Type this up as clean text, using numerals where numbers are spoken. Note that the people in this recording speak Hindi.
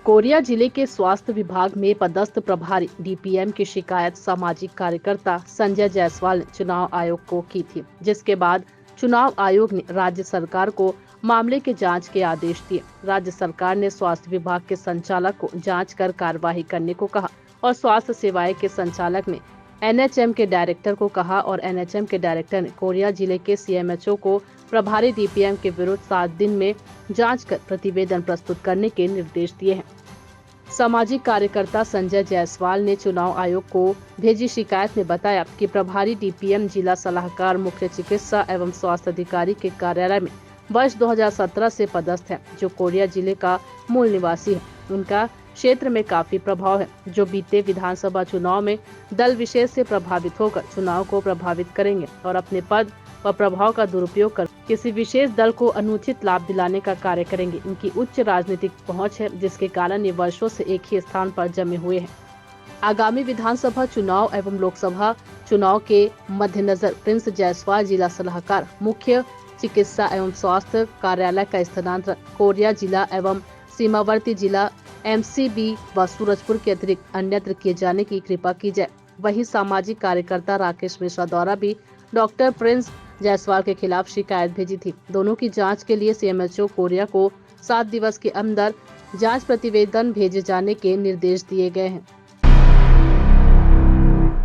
कोरिया जिले के स्वास्थ्य विभाग में पदस्थ प्रभारी डीपीएम की शिकायत सामाजिक कार्यकर्ता संजय जायसवाल ने चुनाव आयोग को की थी, जिसके बाद चुनाव आयोग ने राज्य सरकार को मामले के जांच के आदेश दिए। राज्य सरकार ने स्वास्थ्य विभाग के संचालक को जांच कर कार्यवाही करने को कहा और स्वास्थ्य सेवाएं के संचालक ने एनएचएम के डायरेक्टर को कहा और एनएचएम के डायरेक्टर ने कोरिया जिले के सीएमएचओ को प्रभारी डीपीएम के विरुद्ध 7 दिन में जांच कर प्रतिवेदन प्रस्तुत करने के निर्देश दिए हैं। सामाजिक कार्यकर्ता संजय जायसवाल ने चुनाव आयोग को भेजी शिकायत में बताया कि प्रभारी डीपीएम जिला सलाहकार मुख्य चिकित्सा एवं स्वास्थ्य अधिकारी के कार्यालय में वर्ष 2017 से पदस्थ है, जो कोरिया जिले का मूल निवासी है। उनका क्षेत्र में काफी प्रभाव है, जो बीते विधानसभा चुनाव में दल विशेष से प्रभावित होकर चुनाव को प्रभावित करेंगे और अपने पद व प्रभाव का दुरुपयोग कर किसी विशेष दल को अनुचित लाभ दिलाने का कार्य करेंगे। इनकी उच्च राजनीतिक पहुंच है, जिसके कारण ये वर्षों से एक ही स्थान पर जमे हुए हैं। आगामी विधानसभा चुनाव एवं लोकसभा चुनाव के मद्देनजर प्रिंस जायसवाल जिला सलाहकार मुख्य चिकित्सा एवं स्वास्थ्य कार्यालय का स्थानांतरण कोरिया जिला एवं सीमावर्ती जिला एमसीबी व सूरजपुर के अतिरिक्त अन्यत्र किए जाने की कृपा की जाए। वहीं सामाजिक कार्यकर्ता राकेश मिश्रा द्वारा भी डॉक्टर प्रिंस जायसवाल के खिलाफ शिकायत भेजी थी। दोनों की जांच के लिए सीएमएचओ कोरिया को 7 दिवस के अंदर जांच प्रतिवेदन भेजे जाने के निर्देश दिए गए हैं।